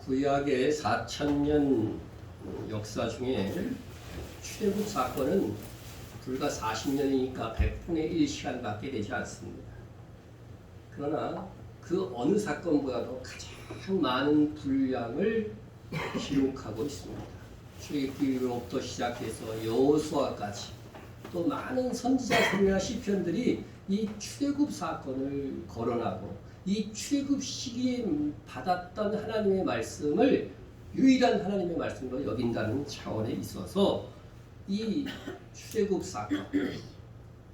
구약의 4,000년 역사 중에 출애굽 사건은 불과 40년이니까 100분의 1 시간밖에 되지 않습니다. 그러나 그 어느 사건보다도 가장 많은 분량을 기록하고 있습니다. 출애굽기로부터 시작해서 여호수아까지 또 많은 선지자들이나 시편들이 이 출애굽 사건을 거론하고 이 출애굽 시기에 받았던 하나님의 말씀을 유일한 하나님의 말씀으로 여긴다는 차원에 있어서 이 출애굽 사건,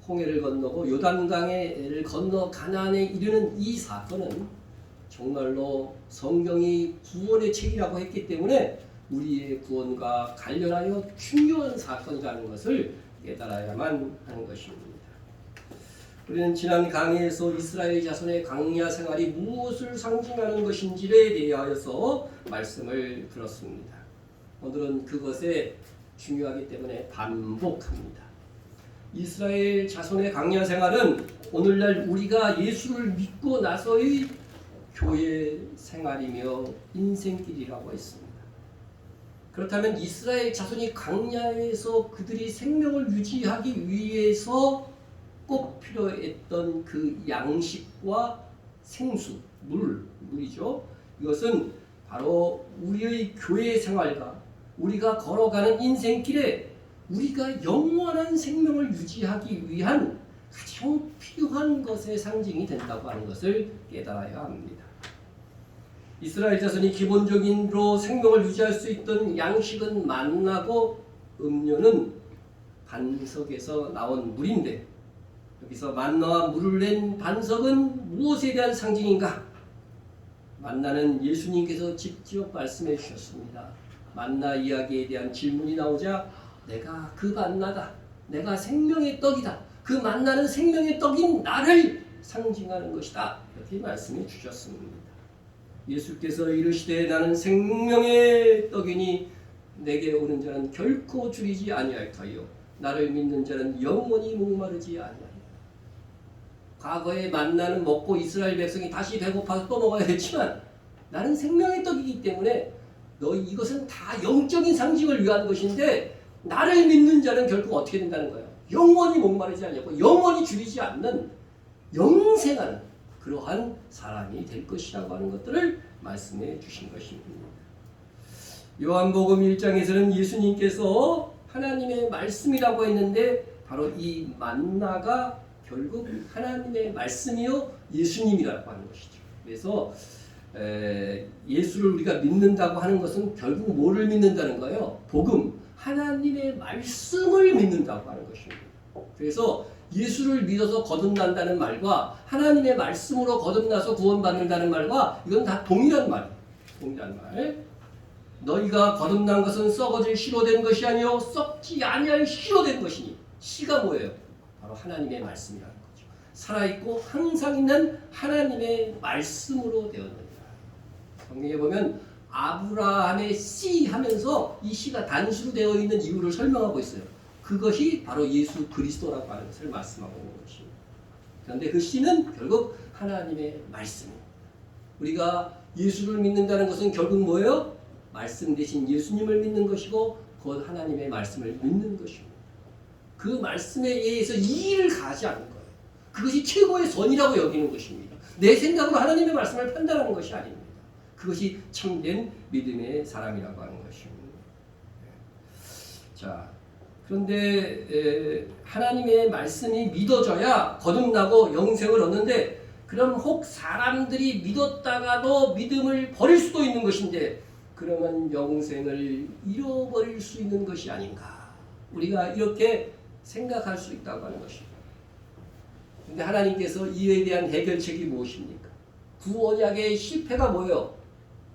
홍해를 건너고 요단강을 건너 가나안에 이르는 이 사건은 정말로 성경이 구원의 책이라고 했기 때문에 우리의 구원과 관련하여 중요한 사건이라는 것을 깨달아야만 하는 것입니다. 우리는 지난 강의에서 이스라엘 자손의 광야 생활이 무엇을 상징하는 것인지에 대하여서 말씀을 들었습니다. 오늘은 그것에 중요하기 때문에 반복합니다. 이스라엘 자손의 광야 생활은 오늘날 우리가 예수를 믿고 나서의 교회 생활이며 인생길이라고 했습니다. 그렇다면 이스라엘 자손이 광야에서 그들이 생명을 유지하기 위해서 꼭 필요했던 그 양식과 생수, 물이죠. 이것은 바로 우리의 교회 생활과 우리가 걸어가는 인생길에 우리가 영원한 생명을 유지하기 위한 가장 필요한 것의 상징이 된다고 하는 것을 깨달아야 합니다. 이스라엘 자손이 기본적인로 생명을 유지할 수 있던 양식은 만나고 음료는 반석에서 나온 물인데 여기서 만나와 물을 낸 반석은 무엇에 대한 상징인가? 만나는 예수님께서 직접 말씀해 주셨습니다. 만나 이야기에 대한 질문이 나오자 내가 그 만나다. 내가 생명의 떡이다. 그 만나는 생명의 떡인 나를 상징하는 것이다. 이렇게 말씀해 주셨습니다. 예수께서 이르시되 나는 생명의 떡이니 내게 오는 자는 결코 줄이지 아니할 터요 나를 믿는 자는 영원히 목마르지 아니하리라. 과거에 만나는 먹고 이스라엘 백성이 다시 배고파서 또 먹어야 했지만 나는 생명의 떡이기 때문에 너희 이것은 다 영적인 상징을 위한 것인데 나를 믿는 자는 결국 어떻게 된다는 거예요? 영원히 목마르지 않고 영원히 줄이지 않는 영생하는 그러한 사람이 될 것이라고 하는 것들을 말씀해 주신 것입니다. 요한복음 1장에서는 예수님께서 하나님의 말씀이라고 했는데 바로 이 만나가 결국 하나님의 말씀이요 예수님이라고 하는 것이죠. 그래서 예수를 우리가 믿는다고 하는 것은 결국 뭐를 믿는다는 거예요? 복음, 하나님의 말씀을 믿는다고 하는 것입니다. 그래서 예수를 믿어서 거듭난다는 말과 하나님의 말씀으로 거듭나서 구원받는다는 말과 이건 다 동일한 말이에요. 동일한 말. 너희가 거듭난 것은 썩어질 씨로 된 것이 아니요 썩지 아니할 씨로 된 것이니 씨가 뭐예요? 바로 하나님의 말씀이라는 거죠. 살아있고 항상 있는 하나님의 말씀으로 되었느니라. 성경에 보면 아브라함의 씨 하면서 이 씨가 단수로 되어 있는 이유를 설명하고 있어요. 그것이 바로 예수 그리스도라고 하는 것을 말씀하고 있는 것입니다. 그런데 그 씨는 결국 하나님의 말씀입니다. 우리가 예수를 믿는다는 것은 결국 뭐예요? 말씀 대신 예수님을 믿는 것이고 곧 하나님의 말씀을 믿는 것입니다. 그 말씀에 의해서 이의를 가하지 않는 거예요. 그것이 최고의 선이라고 여기는 것입니다. 내 생각으로 하나님의 말씀을 판단하는 것이 아닙니다. 그것이 참된 믿음의 사람이라고 하는 것입니다. 자, 그런데 하나님의 말씀이 믿어져야 거듭나고 영생을 얻는데 그럼 혹 사람들이 믿었다가도 믿음을 버릴 수도 있는 것인데 그러면 영생을 잃어버릴 수 있는 것이 아닌가? 우리가 이렇게 생각할 수 있다고 하는 것입니다. 그런데 하나님께서 이에 대한 해결책이 무엇입니까? 구원약의 실패가 뭐예요?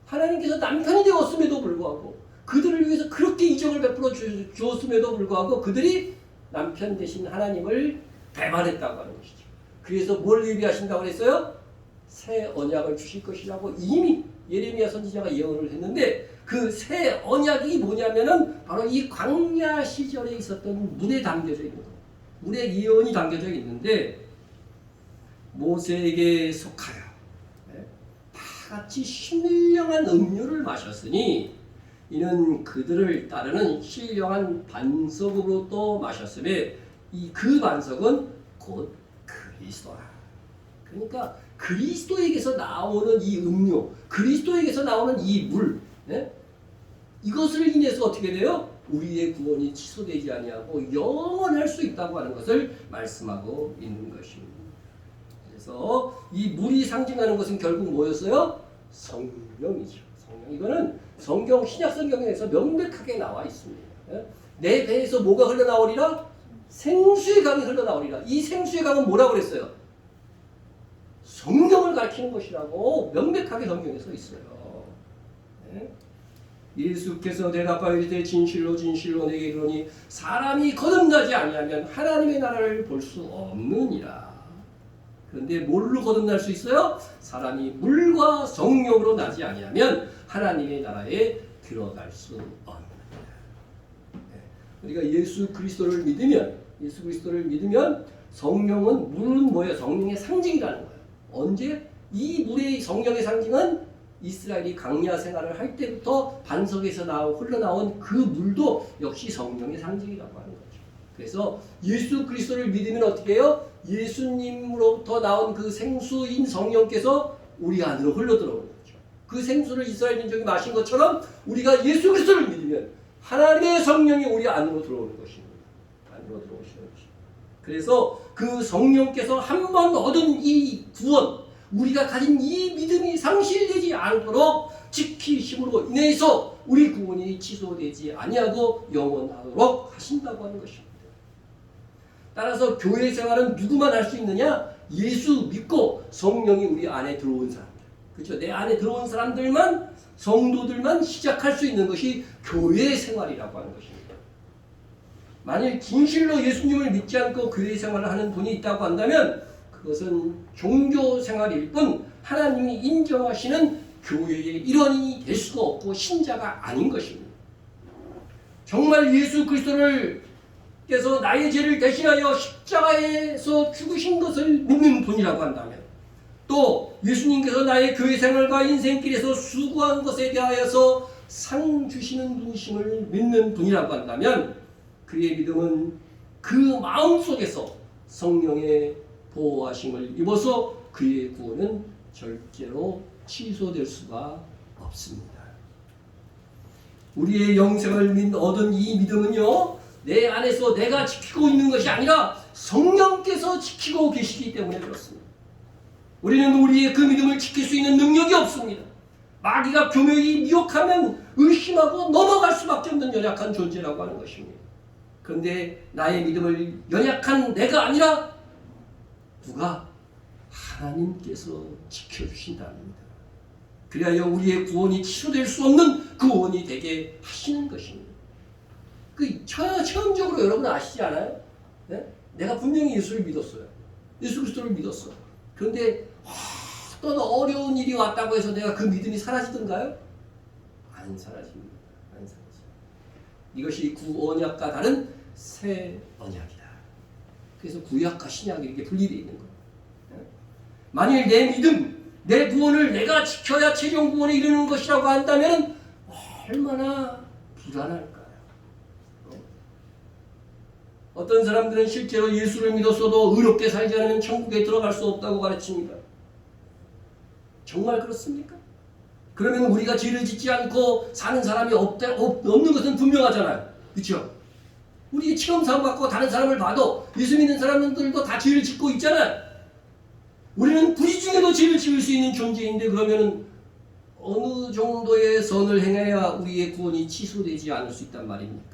하나님께서 남편이 되었음에도 불구하고 그들을 위해서 그렇게 이적을 베풀어 주었음에도 불구하고 그들이 남편 대신 하나님을 배반했다고 하는 것이죠. 그래서 뭘 예비하신다고 그랬어요? 새 언약을 주실 것이라고 이미 예레미야 선지자가 예언을 했는데 그 새 언약이 뭐냐면은 바로 이 광야 시절에 있었던 물에 담겨져 있는 거예요. 물에 예언이 담겨져 있는데 모세에게 속하여 다 같이 신령한 음료를 마셨으니 이는 그들을 따르는 신령한 반석으로 또 마셨으며 그 반석은 곧 그리스도라. 그러니까 그리스도에게서 나오는 이 음료, 그리스도에게서 나오는 이 물, 이것을 인해서 어떻게 돼요? 우리의 구원이 취소되지 아니하고 영원할 수 있다고 하는 것을 말씀하고 있는 것입니다. 그래서 이 물이 상징하는 것은 결국 뭐였어요? 성령이죠. 성령. 이거는 성경 신약 성경에서 명백하게 나와 있습니다. 내 배에서 뭐가 흘러나오리라? 생수의 강이 흘러나오리라. 이 생수의 강은 뭐라고 그랬어요? 성령을 가리키는 것이라고 명백하게 성경에 써 있어요. 예수께서 대답하여 이르되 진실로 진실로 내게 이르노니 사람이 거듭나지 아니하면 하나님의 나라를 볼 수 없느니라. 그런데 뭘로 거듭날 수 있어요? 사람이 물과 성령으로 나지 아니하면 하나님의 나라에 들어갈 수 없느니라. 우리가 예수 그리스도를 믿으면 성령은 물은 뭐예요? 성령의 상징이라는 거예요. 언제? 이 물의 성령의 상징은 이스라엘이 광야 생활을 할 때부터 반석에서 흘러나온 그 물도 역시 성령의 상징이라고 하는 거죠. 그래서 예수 그리스도를 믿으면 어떻게 해요? 예수님으로부터 나온 그 생수인 성령께서 우리 안으로 흘러들어오는 거죠. 그 생수를 이스라엘 민족이 마신 것처럼 우리가 예수 그리스도를 믿으면 하나님의 성령이 우리 안으로 들어오는 것입니다. 안으로 들어오시는 것입니다. 그래서 그 성령께서 한 번 얻은 이 구원, 우리가 가진 이 믿음이 상실되지 않도록 지키심으로 인해서 우리 구원이 취소되지 아니하고 영원하도록 하신다고 하는 것입니다. 따라서 교회 생활은 누구만 할 수 있느냐? 예수 믿고 성령이 우리 안에 들어온 사람들. 그렇죠? 내 안에 들어온 사람들만, 성도들만 시작할 수 있는 것이 교회 생활이라고 하는 것입니다. 만일 진실로 예수님을 믿지 않고 교회 생활을 하는 분이 있다고 한다면 그것은 종교 생활일 뿐 하나님이 인정하시는 교회의 일원이 될 수가 없고 신자가 아닌 것입니다. 정말 예수 그리스도께서 나의 죄를 대신하여 십자가에서 죽으신 것을 믿는 분이라고 한다면, 또 예수님께서 나의 교회 생활과 인생길에서 수고한 것에 대하여서 상 주시는 분이심을 믿는 분이라고 한다면 그의 믿음은 그 마음속에서 성령의 보호하심을 입어서 그의 구원은 절대로 취소될 수가 없습니다. 우리의 영생을 얻은 이 믿음은요, 내 안에서 내가 지키고 있는 것이 아니라 성령께서 지키고 계시기 때문에 그렇습니다. 우리는 우리의 그 믿음을 지킬 수 있는 능력이 없습니다. 마귀가 교묘히 미혹하면 의심하고 넘어갈 수밖에 없는 연약한 존재라고 하는 것입니다. 그런데 나의 믿음을 연약한 내가 아니라 누가? 하나님께서 지켜주신답니다. 그리하여 우리의 구원이 취소될 수 없는 구원이 되게 하시는 것입니다. 체험적으로 여러분 아시지 않아요? 네? 내가 분명히 예수를 믿었어요. 예수 그리스도를 믿었어. 그런데 어떤 어려운 일이 왔다고 해서 내가 그 믿음이 사라지던가요? 안 사라집니다. 안 사라집니다. 이것이 구언약과 다른 새 언약이다. 그래서 구약과 신약이 이렇게 분리되어 있는 거예요. 만일 내 믿음, 내 구원을 내가 지켜야 최종 구원에 이르는 것이라고 한다면 얼마나 불안할까요? 어떤 사람들은 실제로 예수를 믿었어도 의롭게 살지 않으면 천국에 들어갈 수 없다고 가르칩니다. 정말 그렇습니까? 그러면 우리가 죄를 짓지 않고 사는 사람이 없는 것은 분명하잖아요. 그렇죠? 우리 체험사고 갖고 다른 사람을 봐도 예수 믿는 사람들도 다 죄를 짓고 있잖아요. 우리는 불의 중에도 죄를 지을 수 있는 존재인데 그러면 어느 정도의 선을 행해야 우리의 구원이 취소되지 않을 수 있단 말입니까?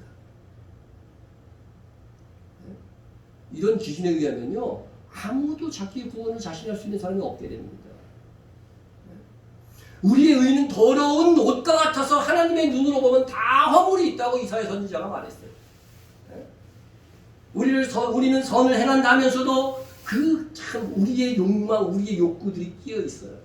이런 기준에 의하면요, 아무도 자기의 구원을 자신할 수 있는 사람이 없게 됩니다. 우리의 의는 더러운 옷과 같아서 하나님의 눈으로 보면 다 허물이 있다고 이사야 선지자가 말했어요. 우리는 선을 행한다면서도 참 우리의 욕망, 우리의 욕구들이 끼어 있어요.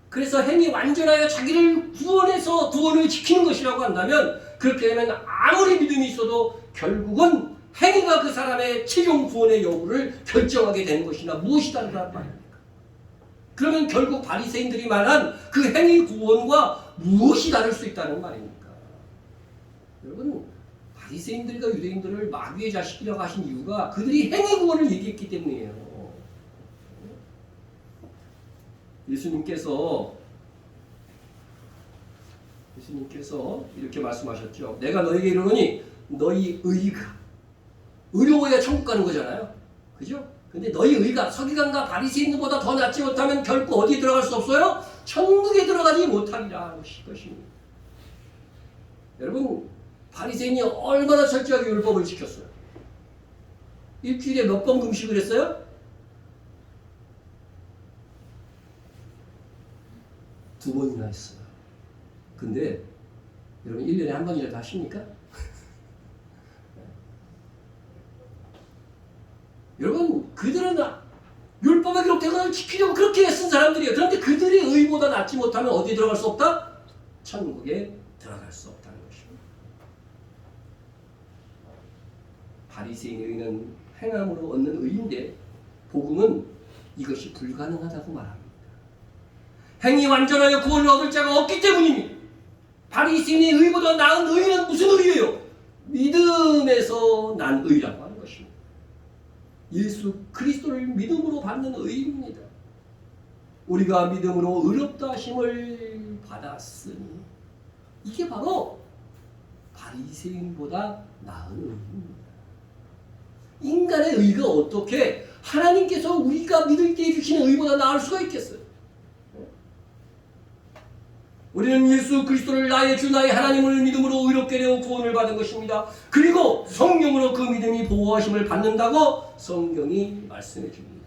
그래서 행이 완전하여 자기를 구원해서 구원을 지키는 것이라고 한다면 그렇게 되면 아무리 믿음이 있어도 결국은 행위가 그 사람의 최종 구원의 여부를 결정하게 되는 것이나 무엇이 다르단 말입니까? 그러면 결국 바리새인들이 말한 그 행위 구원과 무엇이 다를 수 있다는 말입니까? 여러분, 바리새인들과 유대인들을 마귀의 자식이라고 하신 이유가 그들이 행위 구원을 얘기했기 때문이에요. 예수님께서 이렇게 말씀하셨죠. 내가 너에게 이르노니 너희 의가, 의로워야 천국 가는 거잖아요. 그죠? 근데 너희 의가 서기관과 바리새인보다 더 낫지 못하면 결코 어디에 들어갈 수 없어요? 천국에 들어가지 못하리라 것입니다. 여러분, 바리새인이 얼마나 철저하게 율법을 지켰어요? 일주일에 몇 번 금식을 했어요? 2번이나 했어요. 근데 여러분 1년에 한 번이라도 하십니까? 여러분, 그들은 율법에 기록된 것을 지키려고 그렇게 애쓴 사람들이에요. 그런데 그들이 의보다 낫지 못하면 어디에 들어갈 수 없다? 천국에 들어갈 수 없다는 것입니다. 바리새인의 의는 행함으로 얻는 의인데 복음은 이것이 불가능하다고 말합니다. 행위 완전하여 구원을 얻을 자가 없기 때문입니다. 바리새인의 의보다 나은 의는 무슨 의예요? 믿음에서 난 의라고 하는 것입니다. 예수 그리스도를 믿음으로 받는 의입니다. 우리가 믿음으로 의롭다 하심을 받았으니 이게 바로 바리새인보다 나은 의입니다. 인간의 의가 어떻게 하나님께서 우리가 믿을 때 주시는 의보다 나을 수가 있겠어요? 우리는 예수 그리스도를 나의 주 나의 하나님을 믿음으로 의롭게 되어 구원을 받은 것입니다. 그리고 성령으로 그 믿음이 보호하심을 받는다고 성경이 말씀해 줍니다.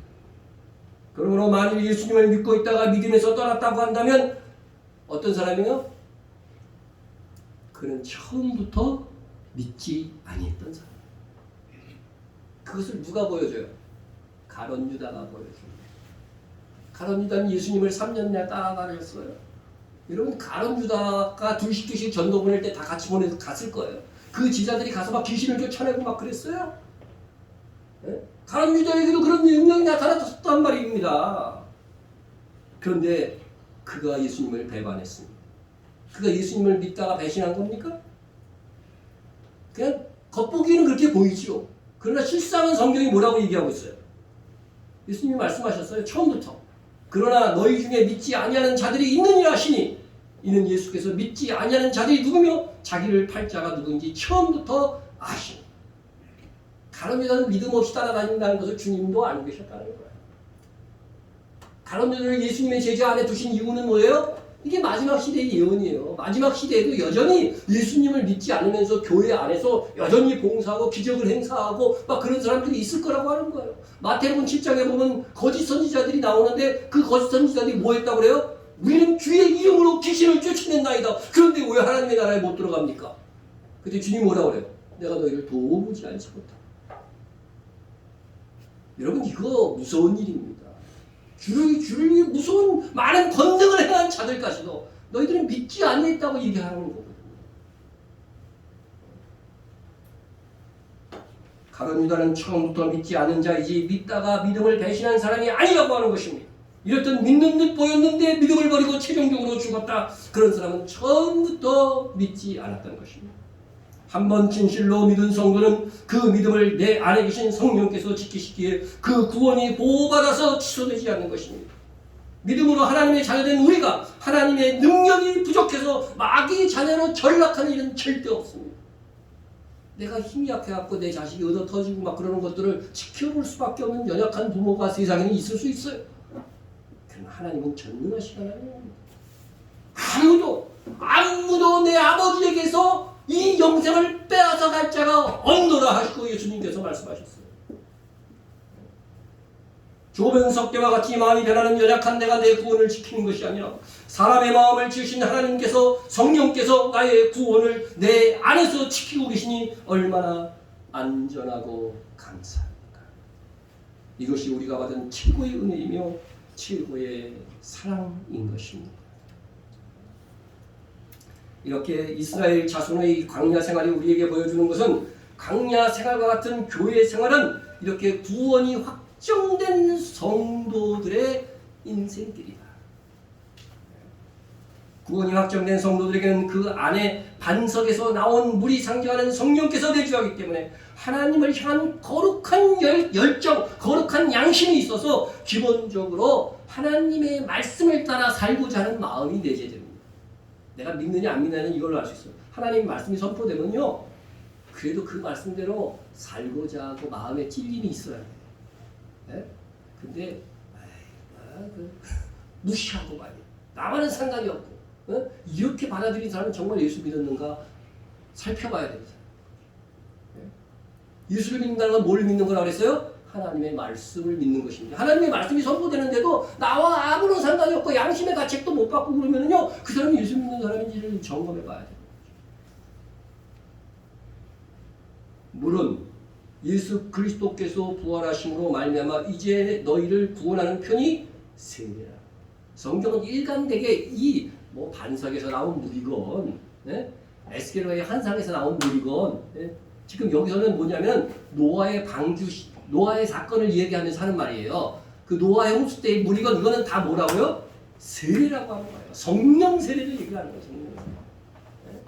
그러므로 만일 예수님을 믿고 있다가 믿음에서 떠났다고 한다면 어떤 사람이요? 그는 처음부터 믿지 아니했던 사람. 그것을 누가 보여줘요? 가룟 유다가 보여줍니다. 가룟 유다는 예수님을 3년이나 따라다녔어요. 여러분, 가룟 유다가 둘씩 전도 보낼 때 다 같이 보내서 갔을 거예요. 그 제자들이 가서 막 귀신을 쫓아내고 막 그랬어요. 네? 가룟 유다에게도 그런 능력이 나타났단 말입니다. 그런데 그가 예수님을 배반했습니다. 그가 예수님을 믿다가 배신한 겁니까? 그냥 겉보기에는 그렇게 보이죠. 그러나 실상은 성경이 뭐라고 얘기하고 있어요? 예수님이 말씀하셨어요. 처음부터. 그러나 너희 중에 믿지 아니하는 자들이 있느니라 하시니 이는 예수께서 믿지 아니하는 자들이 누구며 자기를 팔 자가 누구인지 처음부터 아시니. 가룟 유다는 믿음 없이 따라다닌다는 것을 주님도 알고 계셨다는 거예요. 가룟 유다를 예수님의 제자 안에 두신 이유는 뭐예요? 이게 마지막 시대의 예언이에요. 마지막 시대에도 여전히 예수님을 믿지 않으면서 교회 안에서 여전히 봉사하고 기적을 행사하고 막 그런 사람들이 있을 거라고 하는 거예요. 마태복음 7장에 보면 거짓 선지자들이 나오는데 그 거짓 선지자들이 뭐 했다고 그래요? 우리는 주의 이름으로 귀신을 쫓아낸다이다. 그런데 왜 하나님의 나라에 못 들어갑니까? 그때 주님이 뭐라고 그래요? 내가 너희를 도무지 알지 못한다. 여러분, 이거 무서운 일입니다. 주를 무서운 많은 권능을 행한 자들까지도 너희들은 믿지 않겠다고 얘기하는 거거든요. 가룟 유다는 처음부터 믿지 않은 자이지 믿다가 믿음을 배신한 사람이 아니라고 하는 것입니다. 이렇듯 믿는 듯 보였는데 믿음을 버리고 최종적으로 죽었다. 그런 사람은 처음부터 믿지 않았던 것입니다. 한번 진실로 믿은 성도는 그 믿음을 내 안에 계신 성령께서 지키시기에 그 구원이 보호받아서 취소되지 않는 것입니다. 믿음으로 하나님의 자녀된 우리가 하나님의 능력이 부족해서 마귀의 자녀로 전락하는 일은 절대 없습니다. 내가 힘이 약해갖고 내 자식이 얻어 터지고 막 그러는 것들을 지켜볼 수밖에 없는 연약한 부모가 세상에는 있을 수 있어요. 그러나 하나님은 전능하신 하나님입니다. 아무도 내 아버지에게서 이 영생을 빼앗아 갈 자가 없노라 하시고 예수님께서 말씀하셨어요. 좁은 석대와 같이 마음이 변하는 연약한 내가 내 구원을 지키는 것이 아니라 사람의 마음을 지으신 하나님께서 성령께서 나의 구원을 내 안에서 지키고 계시니 얼마나 안전하고 감사합니까? 이것이 우리가 받은 최고의 은혜이며 최고의 사랑인 것입니다. 이렇게 이스라엘 자손의 광야 생활이 우리에게 보여주는 것은 광야 생활과 같은 교회 생활은 이렇게 구원이 확정된 성도들의 인생들이다. 구원이 확정된 성도들에게는 그 안에 반석에서 나온 물이 상징하는 성령께서 내주하기 때문에 하나님을 향한 거룩한 열정, 거룩한 양심이 있어서 기본적으로 하나님의 말씀을 따라 살고자 하는 마음이 내재됩니다. 내가 믿느냐 안 믿느냐는 이걸로 알 수 있어요. 하나님 말씀이 선포되면요, 그래도 그 말씀대로 살고자 하고 마음에 찔림이 있어야 돼요. 네? 근데 무시하고 말이야. 나와는 상관이 없고 이렇게 받아들인 사람은 정말 예수 믿었는가 살펴봐야 됩니다. 예수를 믿는다는 건 뭘 믿는 거라고 그랬어요? 하나님의 말씀을 믿는 것입니다. 하나님의 말씀이 선포되는데도 나와 아무런 상관이 없고 양심의 가책도 못 받고 그러면요, 그 사람이 예수 믿는 사람인지를 점검해 봐야 돼요. 물론 예수 그리스도께서 부활하심으로 말미암아 이제 너희를 구원하는 편이 세례라. 성경은 일관되게 이 반석에서 나온 물이건 에스겔의 환상에서 나온 물이건 지금 여기서는 뭐냐면 노아의 사건을 얘기하면서 하는 말이에요. 그 노아의 홍수 때의 물이건 이거는 다 뭐라고요? 세례라고 하는 거예요. 성령 세례를 얘기하는 거예요. 성령 세례.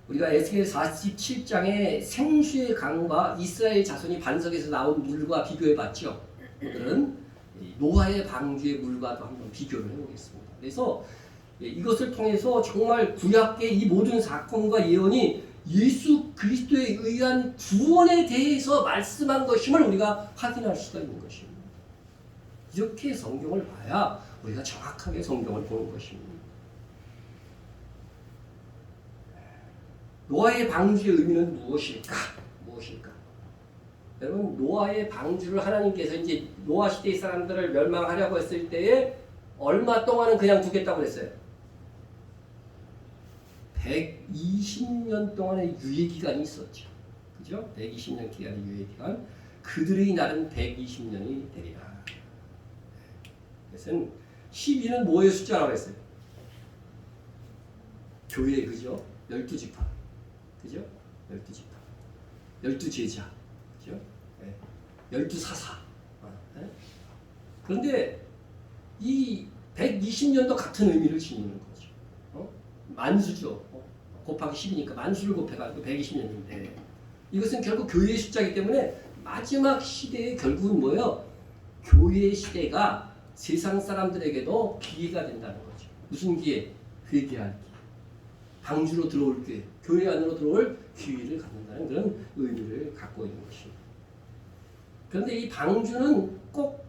우리가 에스겔 47장의 생수의 강과 이스라엘 자손이 반석에서 나온 물과 비교해 봤죠. 오늘은 노아의 방주의 물과도 한번 비교를 해보겠습니다. 그래서 이것을 통해서 정말 구약의 이 모든 사건과 예언이 예수 그리스도에 의한 구원에 대해서 말씀한 것임을 우리가 확인할 수가 있는 것입니다. 이렇게 성경을 봐야 우리가 정확하게 성경을 보는 것입니다. 노아의 방주의 의미는 무엇일까? 여러분, 노아의 방주를 하나님께서 이제 노아 시대의 사람들을 멸망하려고 했을 때에 얼마 동안은 그냥 두겠다고 그랬어요? 120년 동안의 유예기간이 있었죠. 그죠? 120년 기간의 유예기간. 그들의 날은 120년이 되리라. 그래서 12는 뭐의 숫자라고 했어요? 교회, 그죠? 12지파. 그죠? 12지파. 12제자. 그죠? 12사사. 그런데 이 120년도 같은 의미를 지니는 거죠. 만수죠. 곱하기 10이니까 만수를 곱해가지고 120년인데 이것은 결국 교회의 숫자이기 때문에 마지막 시대에 결국은 뭐예요? 교회의 시대가 세상 사람들에게도 기회가 된다는 거죠. 무슨 기회? 회개할 기회. 방주로 들어올 기회. 교회 안으로 들어올 기회를 갖는다는 그런 의미를 갖고 있는 것입니다. 그런데 이 방주는 꼭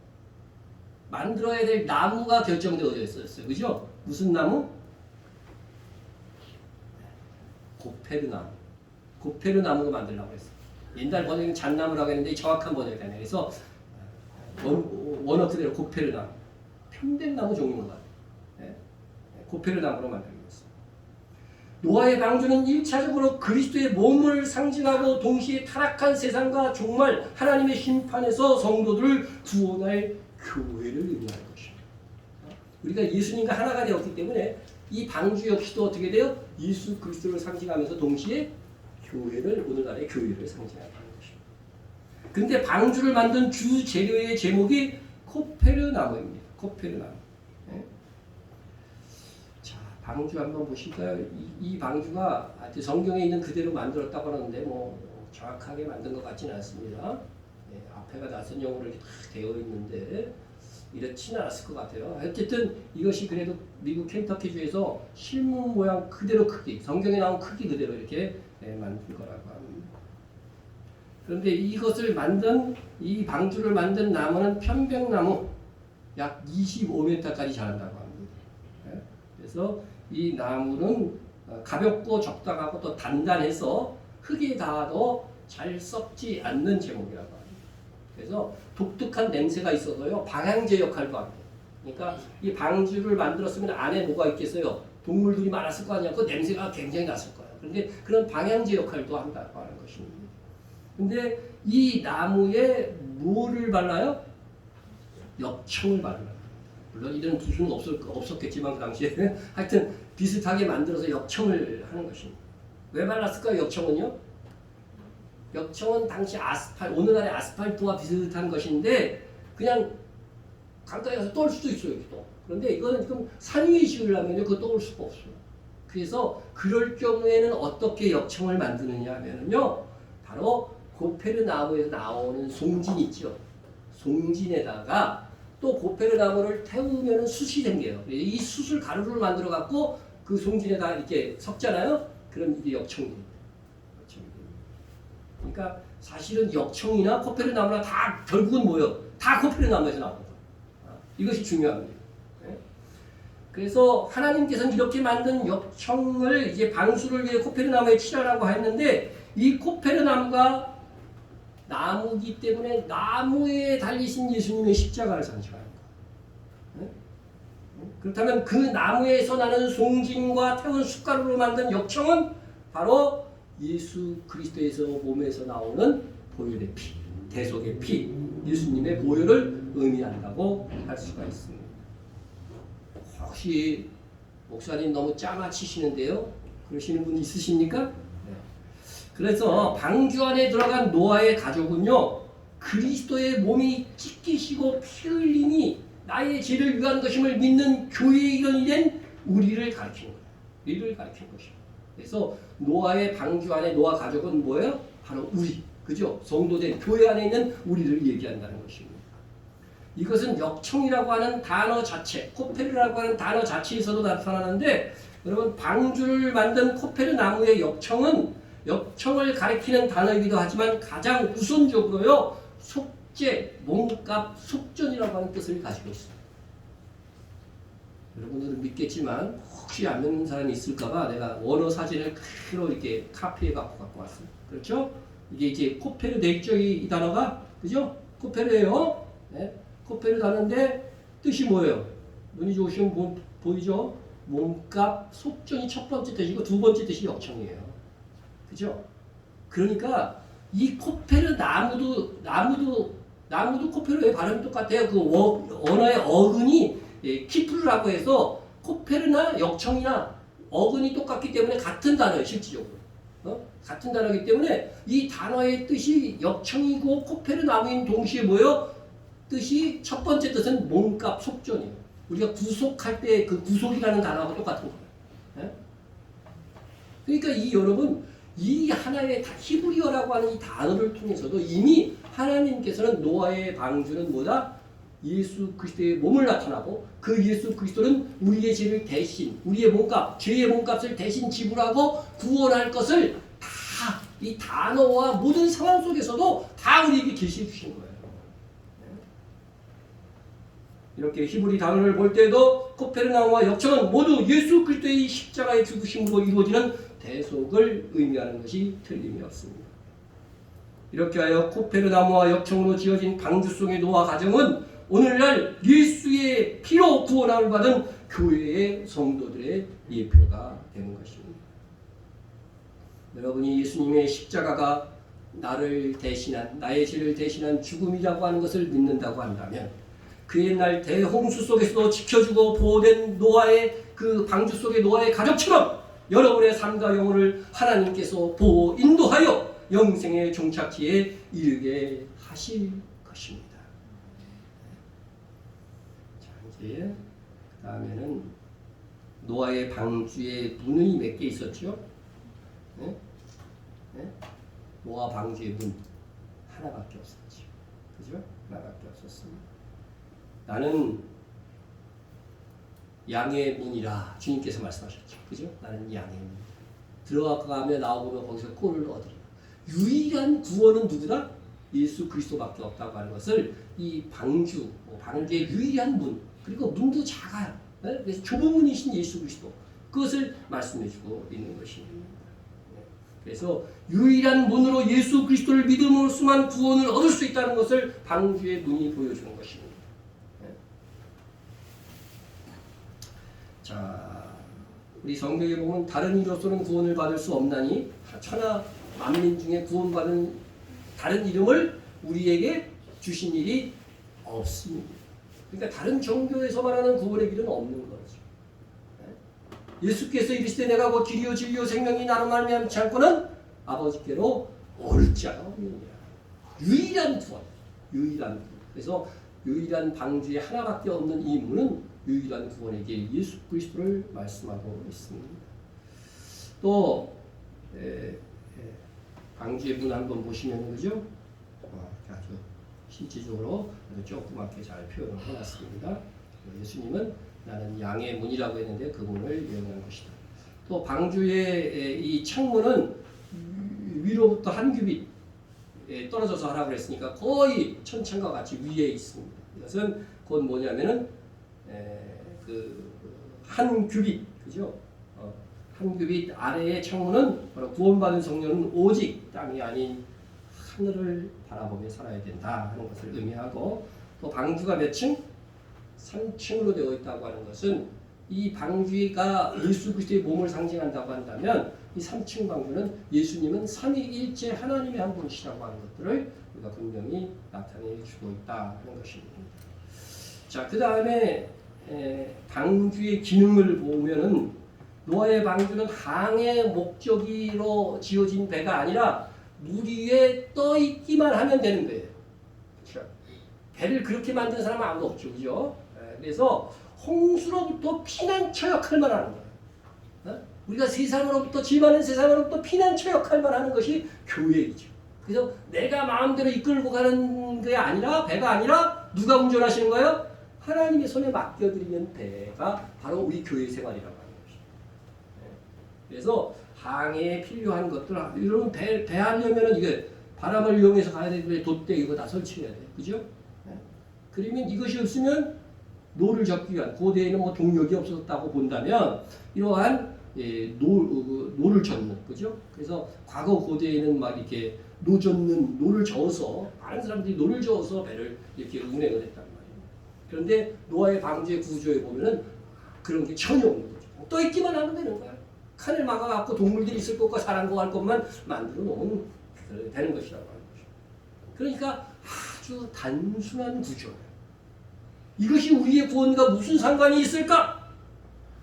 만들어야 될 나무가 결정되어져 있었어요. 그죠? 무슨 나무? 고페르나무. 고페르나무가 만들려고 했어요. 옛날 번역은 잣나무라고 했는데 정확한 번역이 아니에요. 그래서 원어 그대로 고페르나무. 편백나무 종류인 것 같아요. 고페르나무로 만들고 있어요. 노아의 방주는 1차적으로 그리스도의 몸을 상징하고 동시에 타락한 세상과 종말 하나님의 심판에서 성도들을 구원할 교회를 의미하는 것입니다. 우리가 예수님과 하나가 되었기 때문에 이 방주 역시도 어떻게 돼요? 예수 그리스도를 상징하면서 동시에 교회를, 오늘날의 교회를 상징하는 것입니다. 그런데 방주를 만든 주 재료의 제목이 코페르나무입니다. 코페르나무. 자, 방주 한번 보실까요? 이 방주가 성경에 있는 그대로 만들었다고 하는데 정확하게 만든 것 같지는 않습니다. 앞에가 낯선형으로 이렇게 다 되어 있는데 이렇지는 않았을 것 같아요. 어쨌든 이것이 그래도 미국 켄터키주에서 실문 모양 그대로 크기, 성경에 나온 크기 그대로 이렇게 만든 거라고 합니다. 그런데 이것을 만든, 이 방주를 만든 나무는 편백나무 약 25m까지 자란다고 합니다. 그래서 이 나무는 가볍고 적당하고 또 단단해서 흙에 닿아도 잘 썩지 않는 제목이라고 합니다. 그래서 독특한 냄새가 있어서요, 방향제 역할도 합니다. 그러니까 이 방주를 만들었으면 안에 뭐가 있겠어요? 동물들이 많았을 거 아니야. 그 냄새가 굉장히 났을 거예요. 그런데 그런 방향제 역할도 한다고 하는 것입니다. 근데 이 나무에 뭐를 발라요? 엽청을 발라요. 물론 이런 기술은 없었겠지만 그 당시에 하여튼 비슷하게 만들어서 엽청을 하는 것입니다. 왜 발랐을까요? 엽청은요? 역청은 당시 오늘날의 아스팔트와 비슷한 것인데 그냥 강가에 가서 떠올 수도 있어요. 또. 그런데 이거는 지금 산 위에 지으려면 그거 떠올 수가 없어요. 그래서 그럴 경우에는 어떻게 역청을 만드느냐 하면요. 바로 고페르나무에서 나오는 송진 있죠. 송진에다가 또 고페르나무를 태우면 숯이 생겨요. 이 숯을 가루를 만들어 갖고 그 송진에다 이렇게 섞잖아요. 그럼 이게 역청이 됩니다. 그러니까 사실은 역청이나 코페르나무나 다 결국은 뭐예요? 다 코페르나무에서 나옵니다. 이것이 중요합니다. 네? 그래서 하나님께서는 이렇게 만든 역청을 이제 방수를 위해 코페르나무에 칠하라고 했는데 이 코페르나무가 나무기 때문에 나무에 달리신 예수님의 십자가를 상징하는 거예요. 네? 그렇다면 그 나무에서 나는 송진과 태운 숟가루로 만든 역청은 바로 예수 그리스도에서 몸에서 나오는 보혈의 피, 대속의 피, 예수님의 보혈을 의미한다고 할 수가 있습니다. 혹시 목사님 너무 짜맞히시는데요? 그러시는 분 있으십니까? 네. 그래서 방주 안에 들어간 노아의 가족은요, 그리스도의 몸이 찢기시고 피 흘림이 나의 죄를 위한 것임을 믿는 교회의 일원이 된 우리를 가르치는 거예요. 우리를 가르치는 것이에요. 그래서 노아의 방주 안에 노아 가족은 뭐예요? 바로 우리, 그죠? 성도된 교회 안에 있는 우리를 얘기한다는 것입니다. 이것은 역청이라고 하는 단어 자체, 코페르라고 하는 단어 자체에서도 나타나는데 여러분 방주를 만든 코페르 나무의 역청을 가리키는 단어이기도 하지만 가장 우선적으로요 속죄, 몸값, 속전이라고 하는 뜻을 가지고 있습니다. 여러분들은 믿겠지만 혹시 안 믿는 사람이 있을까봐 내가 원어 사진을 그대로 이렇게 카피해 갖고 왔어요. 그렇죠? 이게 이제 코페르 넥적 이 단어가 그죠? 코페르예요. 네? 코페르 단어인데 뜻이 뭐예요? 눈이 좋으시면 보이죠? 몸값, 속전이 첫 번째 뜻이고 두 번째 뜻이 역청이에요. 그죠? 그러니까 이 코페르 나무도 코페르의 발음이 똑같아요. 그 언어의 어근이 키프르라고 해서 코페르나 역청이나 어근이 똑같기 때문에 같은 단어예요. 실질적으로. 같은 단어이기 때문에 이 단어의 뜻이 역청이고 코페르 나무인 동시에 뭐예요? 뜻이 첫 번째 뜻은 몸값, 속전이에요. 우리가 구속할 때 그 구속이라는 단어하고 똑같은 거예요. 그러니까 여러분 이 하나의 히브리어라고 하는 이 단어를 통해서도 이미 하나님께서는 노아의 방주는 뭐다? 예수 그리스도의 몸을 나타나고 그 예수 그리스도는 우리의 죄를 대신 우리의 몸값, 죄의 몸값을 대신 지불하고 구원할 것을 다 이 단어와 모든 상황 속에서도 다 우리에게 계시해 주신 거예요. 이렇게 히브리 단어를 볼 때도 코페르나무와 역청은 모두 예수 그리스도의 십자가의 죽으심으로 이루어지는 대속을 의미하는 것이 틀림이 없습니다. 이렇게 하여 코페르나무와 역청으로 지어진 방주 속의 노아 가정은 오늘날 예수의 피로 구원함을 받은 교회의 성도들의 예표가 되는 것입니다. 여러분이 예수님의 십자가가 나의 죄를 대신한 죽음이라고 하는 것을 믿는다고 한다면 그 옛날 대홍수 속에서도 지켜주고 보호된 노아의 그 방주 속의 노아의 가족처럼 여러분의 삶과 영혼을 하나님께서 보호 인도하여 영생의 종착지에 이르게 하실 것입니다. 자, 이제 그 다음에는 노아의 방주에 문이 몇 개 있었죠? 네? 네? 노아 방주의 문 하나밖에 없었죠. 그죠? 하나밖에 없었습니다. 나는 양의 문이라 주님께서 말씀하셨죠. 그죠? 나는 양의 문. 들어가며 나오면 거기서 꼴을 얻으리라. 유일한 구원은 누구다? 예수 그리스도밖에 없다고 하는 것을 이 방주, 방주의 유일한 문, 그리고 문도 작아요. 네? 그래서 좁은 문이신 예수 그리스도, 그것을 말씀해주고 있는 것입니다. 네. 그래서 유일한 문으로 예수 그리스도를 믿음으로서만 구원을 얻을 수 있다는 것을 방주의 문이 보여주는 것입니다. 자, 우리 성경에 보면 다른 이로서는 구원을 받을 수 없나니 천하 만민 중에 구원받은 다른 이름을 우리에게 주신 일이 없습니다. 그러니까 다른 종교에서 말하는 구원의 길은 없는 거죠. 예수께서 이르시되 내가 곧 길이요 진리요 생명이 나로 말미암지 않고는 아버지께로 어렵지 않아. 유일한 구원. 유일한 구원. 그래서 유일한 방주에 하나밖에 없는 이 문은 유일한 구원에게 예수 그리스도를 말씀하고 있습니다. 또 방주의 문 한번 보시면 그죠? 아주 실질적으로 조그맣게 잘 표현을 해놨습니다. 예수님은 나는 양의 문이라고 했는데 그 문을 예언한 것이다. 또 방주의 이 창문은 위로부터 한 규빗 떨어져서 하라고 했으니까 거의 천창과 같이 위에 있습니다. 이것은 곧 뭐냐면은 그 한 규빗, 그죠? 한 규빗 아래의 창문은 바로 구원받은 성령은 오직 땅이 아닌 하늘을 바라보며 살아야 된다 하는 것을 의미하고, 또 방주가 몇 층? 3층으로 되어 있다고 하는 것은 이 방주가 예수 그리스도의 몸을 상징한다고 한다면 이 3층 방주는 예수님은 삼위일체 하나님의 한 분이시라고 하는 것들을 우리가 분명히 나타내 주고 있다 하는 것입니다. 자, 그 다음에 방주의 기능을 보면은 노아의 방주는 항해 목적으로 지어진 배가 아니라 물 위에 떠 있기만 하면 되는 거예요. 그렇죠? 배를 그렇게 만든 사람은 아무도 없죠, 그죠? 그래서 홍수로부터 피난처 역할만 하는 거예요. 우리가 세상으로부터 짐하는 세상으로부터 피난처 역할만 하는 것이 교회이죠. 그래서 내가 마음대로 이끌고 가는 게 아니라, 배가 아니라 누가 운전하시는 거예요? 하나님의 손에 맡겨드리면 배가 바로 우리 교회 생활이라고 하는 것이죠. 그래서 항해에 필요한 것들, 여러분 배 하려면은 이게 바람을 이용해서 가야 되는데 돛대 이거 다 설치해야 돼요, 그죠? 그러면 이것이 없으면 노를 젓기 위한, 고대에는 뭐 동력이 없었다고 본다면 이러한 노를 젓는, 그죠? 그래서 과거 고대에는 막 이렇게 노를 저어서, 많은 사람들이 노를 저어서 배를 이렇게 운행을 했단 말이에요. 그런데 노아의 방주의 구조에 보면은 그런 게 전혀 없는 거죠. 떠 있기만 하면 되는 거야. 칸을 막아갖고 동물들이 있을 것과 사람과 할 것만 만들어 놓으면 되는 것이라고 하는 거죠. 그러니까 아주 단순한 구조예요. 이것이 우리의 구원과 무슨 상관이 있을까?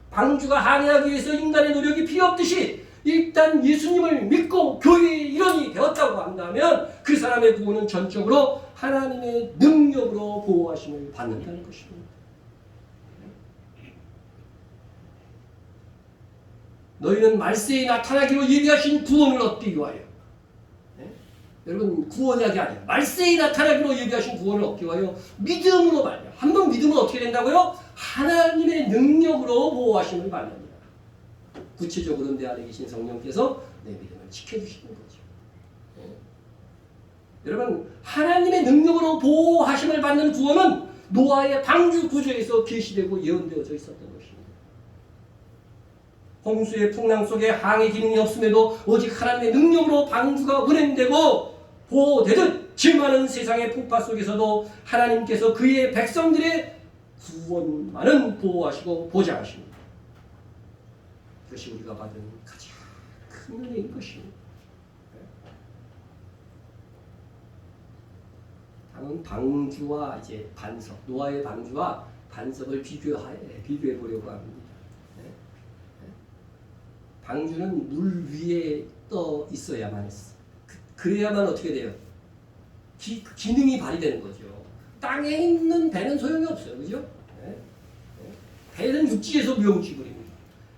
방주가 항해하기 위해서 인간의 노력이 필요 없듯이 일단 예수님을 믿고 교회의 일원이 되었다고 한다면 그 사람의 구원은 전적으로 하나님의 능력으로 보호하심을 받는다는 것입니다. 너희는 말세에 나타나기로 예비하신 구원을 얻기 위하여, 여러분 구원하기 아니라 말세에 나타나기로 예비하신 구원을 얻기 위하여 믿음으로 말이야. 한번 믿으면 어떻게 된다고요? 하나님의 능력으로 보호하심을 받는다. 구체적으로 내 안에 계신 성령께서 내 믿음을 지켜주시는 거죠. 여러분 하나님의 능력으로 보호하심을 받는 구원은 노아의 방주 구조에서 계시되고 예언되어져 있었던 것입니다. 홍수의 풍랑 속에 항해 기능이 없음에도 오직 하나님의 능력으로 방주가 운행되고 보호되듯 지많은 세상의 풍파 속에서도 하나님께서 그의 백성들의 구원만은 보호하시고 보장하십니다. 그것이 우리가 받은 가장 큰 은혜인 것입니다. 다음은 방주와 이제 반석, 노아의 방주와 반석을 비교해 보려고 합니다. 방주는 물 위에 떠 있어야만 했어. 그래야만 어떻게 돼요? 기능이 발휘되는 거죠. 땅에 있는 배는 소용이 없어요, 그죠? 배는 육지에서 미용지물입니다.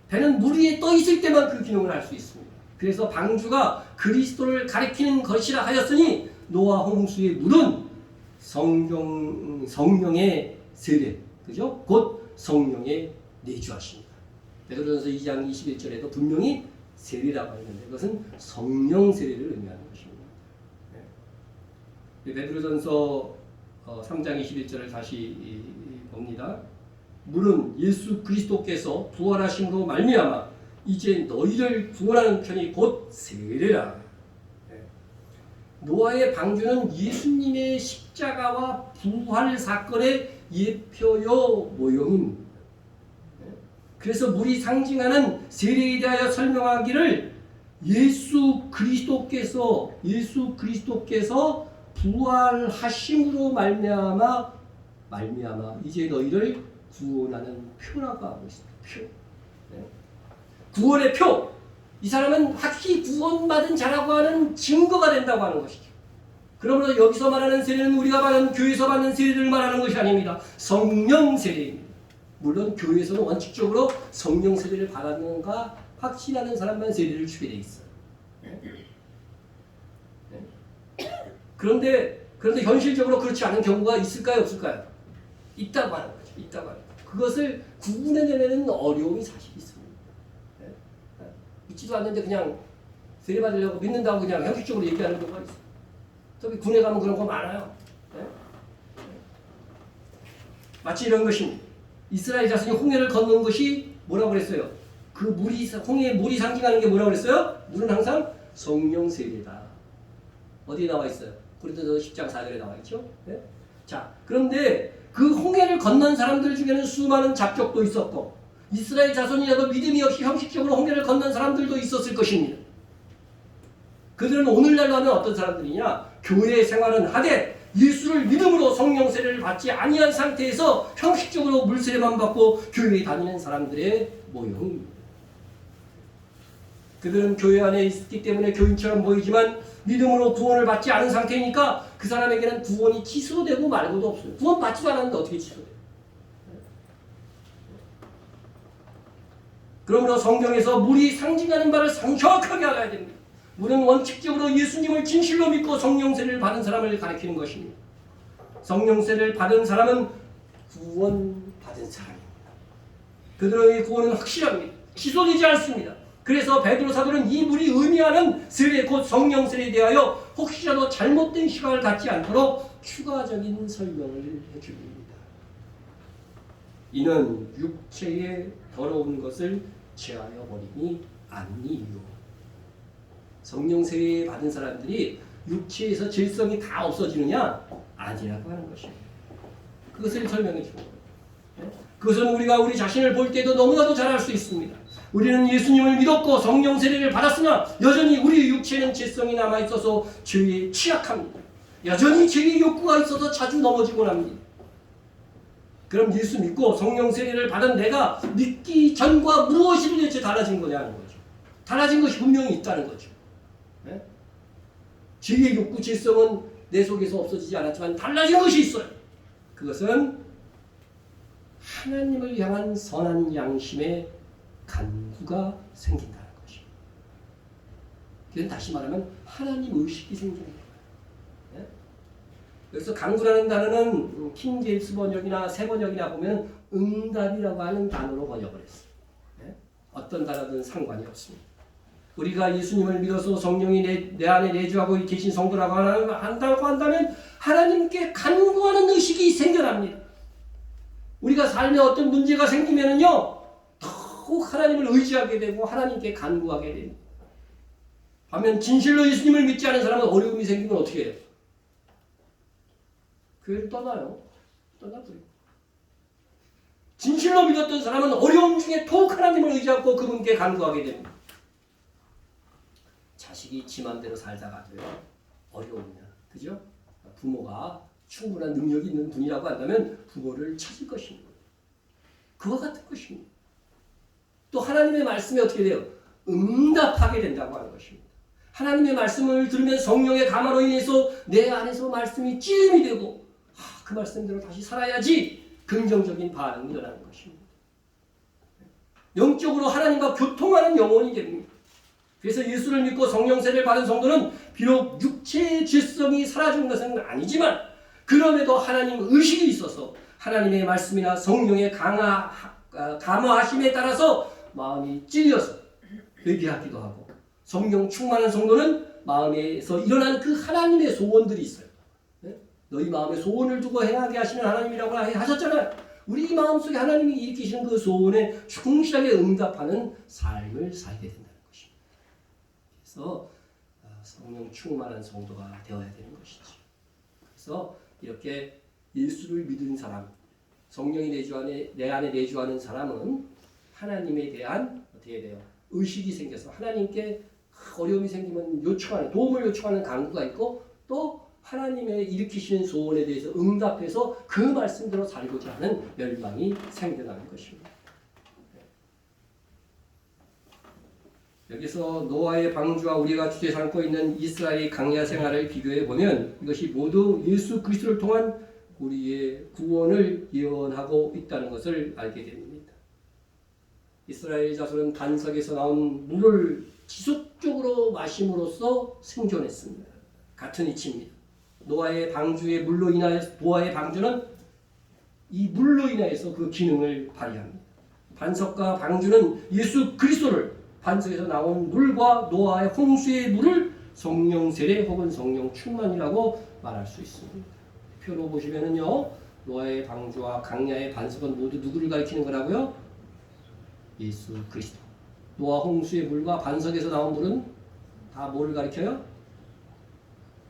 배는 물 위에 떠 있을 때만 그 기능을 할 수 있습니다. 그래서 방주가 그리스도를 가리키는 것이라 하였으니 노아 홍수의 물은 성령의 세례, 그죠? 곧 성령의 내주하십니다. 베드로전서 2장 21절에도 분명히 세례라고 했는데 그것은 성령 세례를 의미하는 것입니다. 베드로전서 3장 21절을 다시 봅니다. 물은 예수 그리스도께서 부활하심으로 말미암아 이제 너희를 구원하는 편이 곧 세례라. 노아의 방주는 예수님의 십자가와 부활 사건의 예표요 모형입니다. 그래서 물이 상징하는 세례에 대하여 설명하기를 예수 그리스도께서 부활하심으로 말미암아 이제 너희를 구원하는 표라고 하고 있습니다. 표. 구원의 표. 이 사람은 확실히 구원받은 자라고 하는 증거가 된다고 하는 것이죠. 그러므로 여기서 말하는 세례는 우리가 받은 교회에서 받는 세례를 말하는 것이 아닙니다. 성령 세례입니다. 물론 교회에서는 원칙적으로 성령 세례를 받았는가 확신하는 사람만 세례를 주게 돼 있어요. 그런데 현실적으로 그렇지 않은 경우가 있을까요, 없을까요? 있다고 하는 거죠. 있다고 하는 거죠. 그것을 구분해내는 어려움이 사실 있습니다. 믿지도 않는데 그냥 세례 받으려고 믿는다고 그냥 형식적으로 얘기하는 경우가 있어요. 특히 군에 가면 그런 거 많아요. 마치 이런 것입니다. 이스라엘 자손이 홍해를 건넌 것이 뭐라고 그랬어요? 그 홍해의 물이 상징하는 게 뭐라고 그랬어요? 물은 항상 성령 세례다. 어디에 나와 있어요? 고린도서 10장 4절에 나와 있죠. 네? 자, 그런데 그 홍해를 건넌 사람들 중에는 수많은 잡족도 있었고 이스라엘 자손이라도 믿음이 없이 형식적으로 홍해를 건넌 사람들도 있었을 것입니다. 그들은 오늘날로 하면 어떤 사람들이냐? 교회 생활은 하되 예수를 믿음으로 성령 세례를 받지 아니한 상태에서 형식적으로 물세례만 받고 교회에 다니는 사람들의 모형입니다. 그들은 교회 안에 있기 때문에 교인처럼 보이지만 믿음으로 구원을 받지 않은 상태이니까 그 사람에게는 구원이 취소되고 말고도 없어요. 구원 받지도 않았는데 어떻게 취소돼요? 그러므로 성경에서 물이 상징하는 바를 정확하게 알아야 됩니다. 물은 원칙적으로 예수님을 진실로 믿고 성령세를 받은 사람을 가리키는 것입니다. 성령세를 받은 사람은 구원받은 사람입니다. 그들의 구원은 확실합니다. 취소되지 않습니다. 그래서 베드로 사도는 이 물이 의미하는 세례 곧 성령세례에 대하여 혹시라도 잘못된 시각을 갖지 않도록 추가적인 설명을 해줍니다. 이는 육체의 더러운 것을 제하여 버림이 아니요. 성령세례 받은 사람들이 육체에서 질성이 다 없어지느냐? 아니라고 하는 것입니다. 그것을 설명해 주는 거예요. 그것은 우리가 우리 자신을 볼 때도 너무나도 잘 알 수 있습니다. 우리는 예수님을 믿었고 성령 세례를 받았으나 여전히 우리 육체는 죄성이 남아있어서 죄에 취약합니다. 여전히 죄의 욕구가 있어서 자주 넘어지곤 합니다. 그럼 예수 믿고 성령 세례를 받은 내가 믿기 전과 무엇이 도대체 달라진 거냐는 거죠. 달라진 것이 분명히 있다는 거죠. 네? 죄의 욕구, 죄성은 내 속에서 없어지지 않았지만 달라진 것이 있어요. 그것은 하나님을 향한 선한 양심의 간구가 생긴다는 것입니다. 그건 다시 말하면 하나님 의식이 생기는 거예요. 네? 여기서 간구라는 단어는 킹 제임스 번역이나 새 번역이나 보면 응답이라고 하는 단어로 번역을 했어요. 네? 어떤 단어든 상관이 없습니다. 우리가 예수님을 믿어서 성령이 내 안에 내주하고 계신 성도라고 한다면 하나님께 간구하는 의식이 생겨납니다. 우리가 삶에 어떤 문제가 생기면은요, 더욱 하나님을 의지하게 되고 하나님께 간구하게 됩니다. 반면 진실로 예수님을 믿지 않은 사람은 어려움이 생기면 어떻게 해요? 교회를 떠나요. 떠나버려요. 진실로 믿었던 사람은 어려움 중에 더욱 하나님을 의지하고 그분께 간구하게 됩니다. 자식이 지 맘대로 살다가도요, 어려우면, 그죠? 부모가 충분한 능력이 있는 분이라고 한다면 부모를 찾을 것입니다. 그와 같은 것입니다. 또 하나님의 말씀에 어떻게 돼요? 응답하게 된다고 하는 것입니다. 하나님의 말씀을 들으면 성령의 감화로 인해서 내 안에서 말씀이 찔림이 되고 그 말씀대로 다시 살아야지 긍정적인 반응이 일어나는 것입니다. 영적으로 하나님과 교통하는 영혼이 됩니다. 그래서 예수를 믿고 성령세를 받은 성도는 비록 육체의 죄성이 사라진 것은 아니지만 그럼에도 하나님 의식이 있어서 하나님의 말씀이나 성령의 감화하심에 따라서 마음이 찔려서 회개하기도 하고 성령 충만한 성도는 마음에서 일어난 그 하나님의 소원들이 있어요. 네? 너희 마음에 소원을 두고 행하게 하시는 하나님이라고 하셨잖아요. 우리 마음속에 하나님이 일으키시는 그 소원에 충실하게 응답하는 삶을 살게 된다는 것입니다. 그래서 성령 충만한 성도가 되어야 되는 것이죠. 그래서 이렇게 예수를 믿은 사람, 성령이 내 안에 내주하는 사람은 하나님에 대한 어떻게 돼요? 의식이 생겨서 하나님께 어려움이 생기면 도움을 요청하는 간구가 있고 또 하나님의 일으키시는 소원에 대해서 응답해서 그 말씀대로 살고자 하는 열망이 생겨나는 것입니다. 여기서 노아의 방주와 우리가 주제 삼고 있는 이스라엘의 광야 생활을 비교해 보면 이것이 모두 예수 그리스도를 통한 우리의 구원을 예언하고 있다는 것을 알게 됩니다. 이스라엘 자손은 반석에서 나온 물을 지속적으로 마심으로써 생존했습니다. 같은 이치입니다. 노아의 방주의 물로 인하여서 노아의 방주는 이 물로 인하여서 그 기능을 발휘합니다. 반석과 방주는 예수 그리스도를 반석에서 나온 물과 노아의 홍수의 물을 성령 세례 혹은 성령 충만이라고 말할 수 있습니다. 표로 보시면은요, 노아의 방주와 강야의 반석은 모두 누구를 가리키는 거라고요? 예수 그리스도. 노아 홍수의 물과 반석에서 나온 물은 다 뭐를 가리켜요?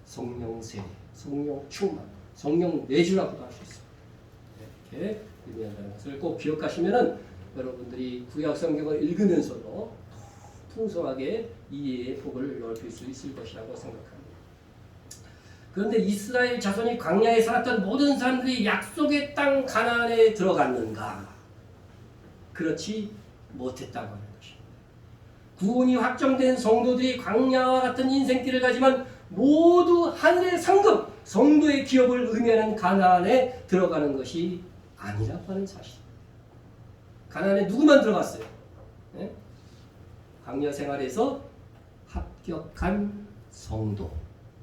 성령 세례, 성령 충만, 성령 내주라고도 할 수 있습니다. 이렇게 의미한다는 것을 꼭 기억하시면은 여러분들이 구약 성경을 읽으면서도 풍성하게 이해의 폭을 넓힐 수 있을 것이라고 생각합니다. 그런데 이스라엘 자손이 광야에 살았던 모든 사람들이 약속의 땅 가나안에 들어갔는가? 그렇지 못했다고 하는 것입니다. 구원이 확정된 성도들이 광야와 같은 인생길을 가지만 모두 하늘의 상급, 성도의 기업을 의미하는 가나안에 들어가는 것이 아니라고 하는 사실입니다. 가나안에 누구만 들어갔어요? 네? 광야 생활에서 합격한 성도,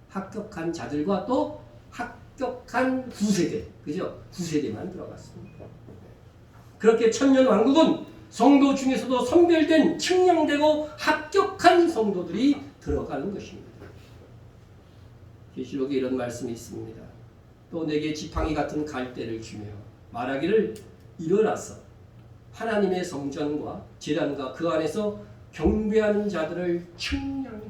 합격한 자들과 또 합격한 구세대, 그죠? 구세대만 들어갔습니다. 그렇게 천년왕국은 성도 중에서도 선별된 측량되고 합격한 성도들이 들어가는 것입니다. 계시록에 이런 말씀이 있습니다. 또 내게 지팡이 같은 갈대를 주며 말하기를 일어나서 하나님의 성전과 제단과 그 안에서 경배하는 자들을 측량하래.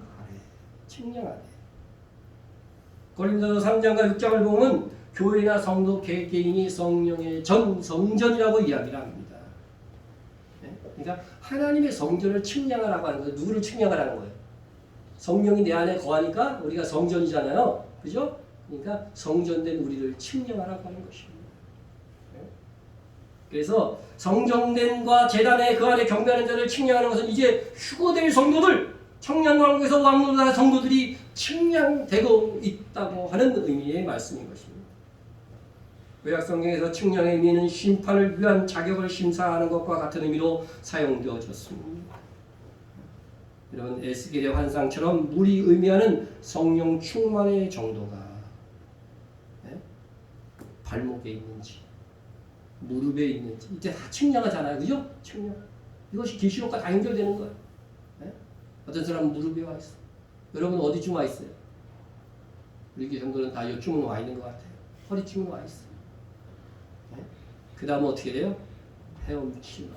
고린도서 3장과 6장을 보면 교회나 성도 개개인이 성령의 성전이라고 이야기를 합니다. 그러니까 하나님의 성전을 측량하라고 하는 거예요. 누구를 측량하라는 거예요? 성령이 내 안에 거하니까 우리가 성전이잖아요. 그죠? 그러니까 성전된 우리를 측량하라고 하는 것입니다. 그래서 성전됨과 제단에 그 안에 경배하는 자를 측량하는 것은 이제 휴거될 성도들, 청량왕국에서 왕노릇한 성도들이 측량되고 있다고 하는 의미의 말씀인 것입니다. 구약성경에서 측량의 의미는 심판을 위한 자격을 심사하는 것과 같은 의미로 사용되어졌습니다. 이런 에스겔의 환상처럼 물이 의미하는 성령 충만의 정도가 발목에 있는지 무릎에 있는지 이때 다 측량하잖아요. 그죠? 측량. 이것이 계시록과 다 연결되는 거예요. 어떤 사람은 무릎에 와 있어. 여러분 어디쯤 와 있어요? 우리 교성들은 다 이쪽은 와 있는 것 같아요. 허리쯤은 와 있어요. 그 다음에 어떻게 돼요? 헤엄치마.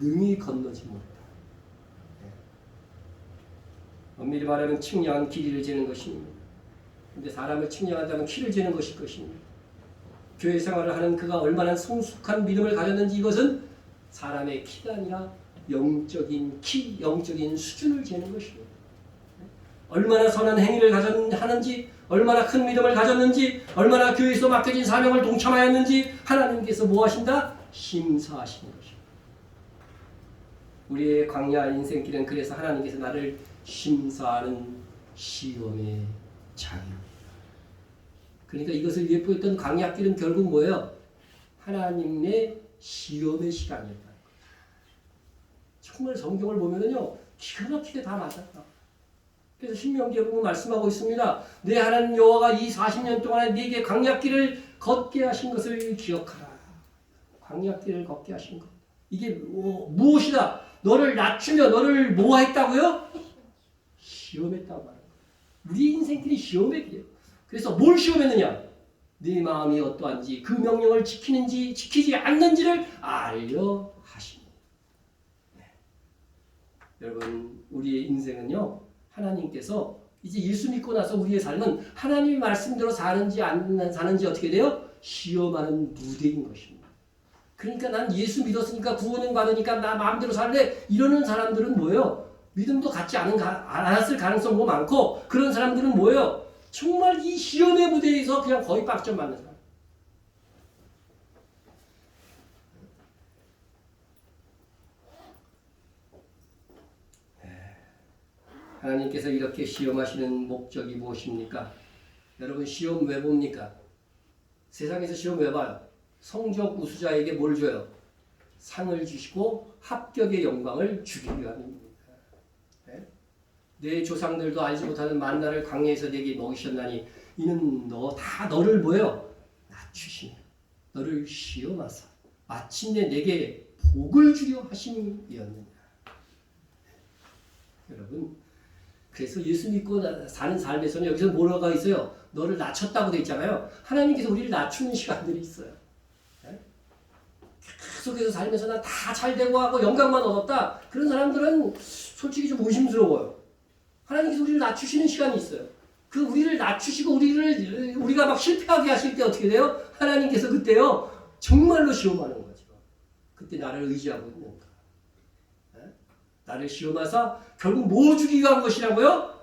능히 건너지 못다. 엄밀히 말하면 측량은 길이를 재는 것입니다. 근데 사람을 측량한다면 키를 재는 것일 것입니다. 교회 생활을 하는 그가 얼마나 성숙한 믿음을 가졌는지 이것은 사람의 키가 아니라 영적인 키, 영적인 수준을 재는 것입니다. 얼마나 선한 행위를 하는지, 얼마나 큰 믿음을 가졌는지, 얼마나 교회에서 맡겨진 사명을 동참하였는지 하나님께서 뭐 하신다? 심사하시는 것입니다. 우리의 광야 인생길은 그래서 하나님께서 나를 심사하는 시험의 장입니다. 그러니까 이것을 예표했던 광야길은 결국 뭐예요? 하나님의 시험의 시간이었다. 정말 성경을 보면은요, 기가 막히게 다 맞았다. 그래서 신명기에 보면 말씀하고 있습니다. 내 하나님 여호와가 이 40년 동안에 네게 광야길을 걷게 하신 것을 기억하라. 광야길을 걷게 하신 것. 이게 무엇이다? 너를 낮추며 너를 뭐 했다고요? 시험했다고 하는 거예요. 우리 인생길이 시험의 길이에요. 그래서 뭘 시험했느냐? 네 마음이 어떠한지, 그 명령을 지키는지 지키지 않는지를 알려 하십니다. 네. 여러분, 우리의 인생은요, 하나님께서 이제 예수 믿고 나서 우리의 삶은 하나님의 말씀대로 사는지 안 사는지 어떻게 돼요? 시험하는 무대인 것입니다. 그러니까 난 예수 믿었으니까 구원은 받으니까 나 마음대로 살래 이러는 사람들은 뭐예요? 믿음도 갖지 않았을 가능성도 많고, 그런 사람들은 뭐예요? 정말 이 시험의 무대에서 그냥 거의 빡점 맞는 사람. 하나님께서 이렇게 시험하시는 목적이 무엇입니까? 여러분 시험 왜 봅니까? 세상에서 시험 왜 봐요? 성적 우수자에게 뭘 줘요? 상을 주시고 합격의 영광을 주기 위함입니다. 네? 내 조상들도 알지 못하는 만나를 광야에서 내게 먹이셨나니 이는 너를 뭐예요? 낮추시며 너를 시험하사 마침내 내게 복을 주려 하심이었느냐. 여러분 그래서 예수 믿고 사는 삶에서는 여기서 뭐라고 있어요? 너를 낮췄다고 돼 있잖아요. 하나님께서 우리를 낮추는 시간들이 있어요. 네? 계속해서 살면서 나 다 잘되고 하고 영광만 얻었다. 그런 사람들은 솔직히 좀 의심스러워요. 하나님께서 우리를 낮추시는 시간이 있어요. 그 우리를 낮추시고 우리가 막 실패하게 하실 때 어떻게 돼요? 하나님께서 그때요 정말로 시험하는 거죠. 그때 나를 의지하고 있는가? 네? 나를 시험하사 결국 뭐 주기 위한 것이라고요?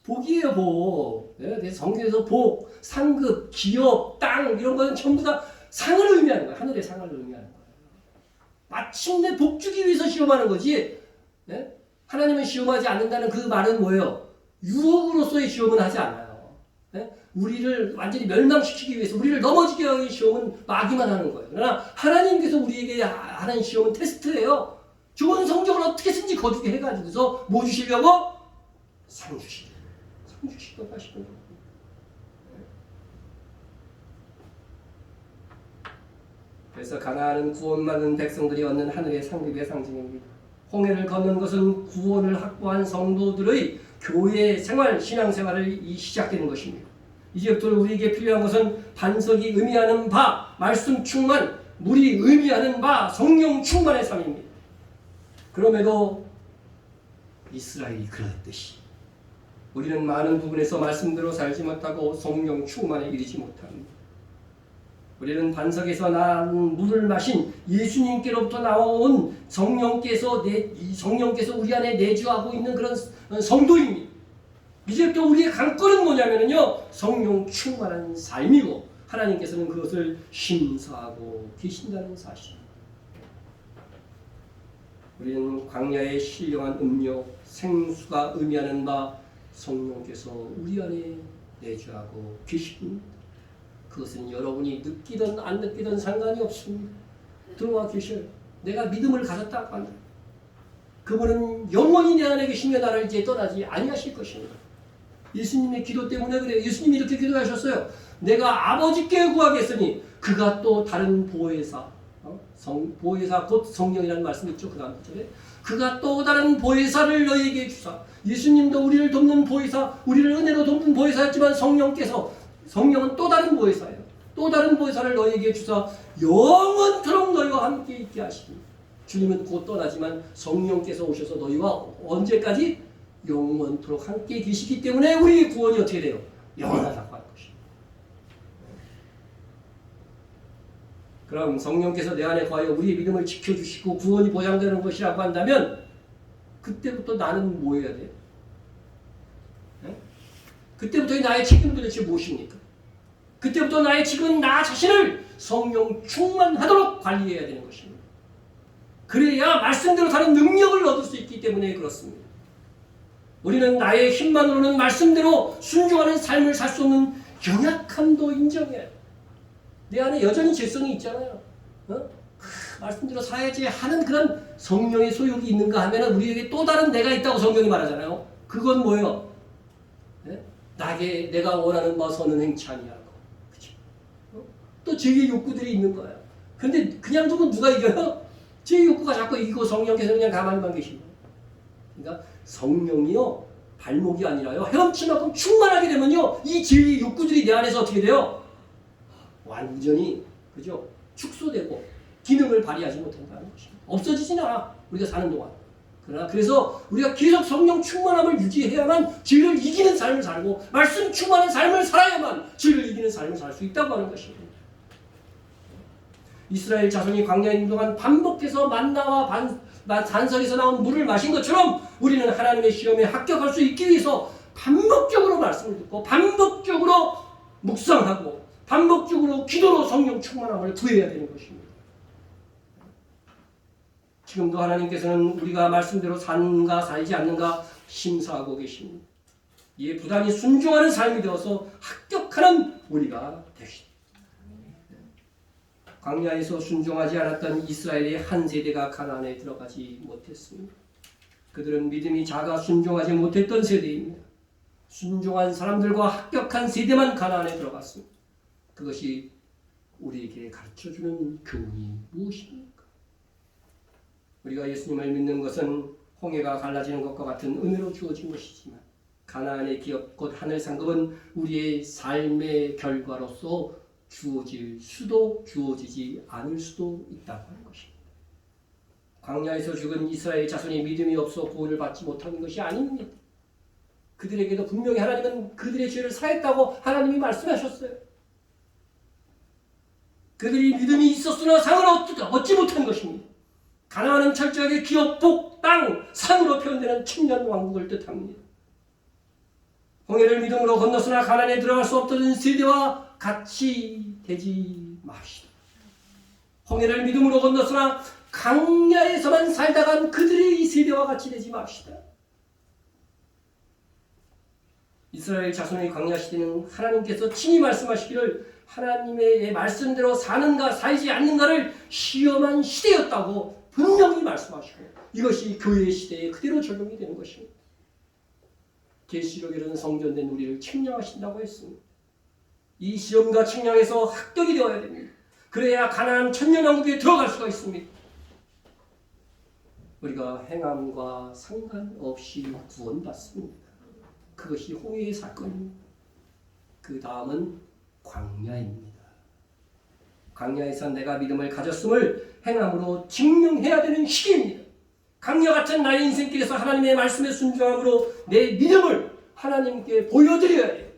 복이에요, 복. 네? 그래서 성경에서 복, 상급, 기업, 땅 이런 거는 전부 다 상을 의미하는 거예요. 하늘의 상을 의미하는 거예요. 마침내 복 주기 위해서 시험하는 거지. 네? 하나님은 시험하지 않는다는 그 말은 뭐예요? 유혹으로서의 시험은 하지 않아요. 네? 우리를 완전히 멸망시키기 위해서 우리를 넘어지게 하기 위해 시험은 마귀만 하는 거예요. 그러나 하나님께서 우리에게 하는 시험은 테스트예요. 좋은 성적을 어떻게든지 거두게 해가지고서 뭐 주시려고? 상 주시려고. 상 주시려고 하시는 거예요. 그래서 가나안은 구원받은 백성들이 얻는 하늘의 상급의 상징입니다. 홍해를 걷는 것은 구원을 확보한 성도들의 교회 생활, 신앙생활을 시작되는 것입니다. 이제부터 우리에게 필요한 것은 반석이 의미하는 바, 말씀 충만, 물이 의미하는 바, 성령 충만의 삶입니다. 그럼에도 이스라엘이 그랬듯이 우리는 많은 부분에서 말씀대로 살지 못하고 성령 충만에 이르지 못합니다. 우리는 반석에서 난 물을 마신 예수님께로부터 나온 성령께서 우리 안에 내주하고 있는 그런 성도입니다. 이제부터 우리의 관건은 뭐냐면요, 성령 충만한 삶이고 하나님께서는 그것을 심사하고 계신다는 사실입니다. 우리는 광야의 신령한 음료, 생수가 의미하는 바 성령께서 우리 안에 내주하고 계십니다. 그것은 여러분이 느끼든 안 느끼든 상관이 없습니다. 들어와 계셔요. 내가 믿음을 가졌다고 한다. 그분은 영원히 내 안에 계시며 나를 이제 떠나지 아니하실 것입니다. 예수님의 기도 때문에 그래요. 예수님이 이렇게 기도하셨어요. 내가 아버지께 구하겠으니 그가 또 다른 보혜사, 보혜사 곧 성령이라는 말씀 있죠. 그 다음 절에 그가 또 다른 보혜사를 너희에게 주사. 예수님도 우리를 돕는 보혜사, 우리를 은혜로 돕는 보혜사였지만 성령은 또 다른 보혜사예요. 또 다른 보혜사를 너희에게 주사 영원토록 너희와 함께 있게 하시니. 주님은 곧 떠나지만 성령께서 오셔서 너희와 언제까지? 영원토록 함께 계시기 때문에 우리의 구원이 어떻게 돼요? 영원하다고 하는 것입니다. 그럼 성령께서 내 안에 거하여 우리의 믿음을 지켜주시고 구원이 보장되는 것이라고 한다면 그때부터 나는 뭐 해야 돼요? 그때부터 나의 책임은 도대체 무엇입니까? 그때부터 나의 책임은 나 자신을 성령 충만하도록 관리해야 되는 것입니다. 그래야 말씀대로 사는 능력을 얻을 수 있기 때문에 그렇습니다. 우리는 나의 힘만으로는 말씀대로 순종하는 삶을 살 수 없는 연약함도 인정해요. 내 안에 여전히 죄성이 있잖아요. 말씀대로 살아야지 하는 그런 성령의 소욕이 있는가 하면 우리에게 또 다른 내가 있다고 성경이 말하잖아요. 그건 뭐예요? 내가 원하는 바 선은 행치 아니하고, 그렇죠? 또 죄의 욕구들이 있는 거예요. 그런데 그냥 두면 누가 이겨요? 죄의 욕구가 자꾸 이기고 성령께서 그냥 가만히만 계신 거예요. 그러니까 성령이요 발목이 아니라요 헤엄칠 만큼 충만하게 되면요 이 죄의 욕구들이 내 안에서 어떻게 돼요? 완전히 그죠? 축소되고 기능을 발휘하지 못한다는 것입니다. 없어지진 않아 우리가 사는 동안. 그러나 그래서 우리가 계속 성령 충만함을 유지해야만 죄를 이기는 삶을 살고 말씀 충만한 삶을 살아야만 죄를 이기는 삶을 살 수 있다고 하는 것입니다. 이스라엘 자손이 광야에 있는 동안 반복해서 만나와 반석에서 나온 물을 마신 것처럼 우리는 하나님의 시험에 합격할 수 있기 위해서 반복적으로 말씀을 듣고 반복적으로 묵상하고 반복적으로 기도로 성령 충만함을 구해야 되는 것입니다. 지금도 하나님께서는 우리가 말씀대로 사는가 살지 않는가 심사하고 계십니다. 이에 부단히 순종하는 삶이 되어서 합격하는 우리가 되시다. 광야에서 순종하지 않았던 이스라엘의 한 세대가 가나안에 들어가지 못했습니다. 그들은 믿음이 작아 순종하지 못했던 세대입니다. 순종한 사람들과 합격한 세대만 가나안에 들어갔습니다. 그것이 우리에게 가르쳐주는 교훈이 무엇입니까? 우리가 예수님을 믿는 것은 홍해가 갈라지는 것과 같은 은혜로 주어진 것이지만 가나안의 기업 곧 하늘 상급은 우리의 삶의 결과로서 주어질 수도 주어지지 않을 수도 있다고 하는 것입니다. 광야에서 죽은 이스라엘 자손이 믿음이 없어 구원을 받지 못하는 것이 아닙니다. 그들에게도 분명히 하나님은 그들의 죄를 사했다고 하나님이 말씀하셨어요. 그들이 믿음이 있었으나 상을 얻지 못한 것입니다. 가나안은 철저하게 기업, 복, 땅, 산으로 표현되는 천년 왕국을 뜻합니다. 홍해를 믿음으로 건넜으나 가나안에 들어갈 수 없던 세대와 같이 되지 맙시다. 홍해를 믿음으로 건넜으나 광야에서만 살다간 그들의 이 세대와 같이 되지 맙시다. 이스라엘 자손의 광야 시대는 하나님께서 친히 말씀하시기를 하나님의 말씀대로 사는가 살지 않는가를 시험한 시대였다고 분명히 말씀하시고 이것이 교회 시대에 그대로 적용이 되는 것입니다. 계시록에는 성전된 우리를 측량하신다고 했습니다. 이 시험과 측량에서 합격이 되어야 됩니다. 그래야 가나안 천년왕국에 들어갈 수가 있습니다. 우리가 행함과 상관없이 구원받습니다. 그것이 홍해의 사건입니다. 그 다음은 광야입니다. 광야에서 내가 믿음을 가졌음을 행함으로 증명해야 되는 시기입니다. 광야 같은 나의 인생길에서 하나님의 말씀에 순종함으로 내 믿음을 하나님께 보여드려야 돼요.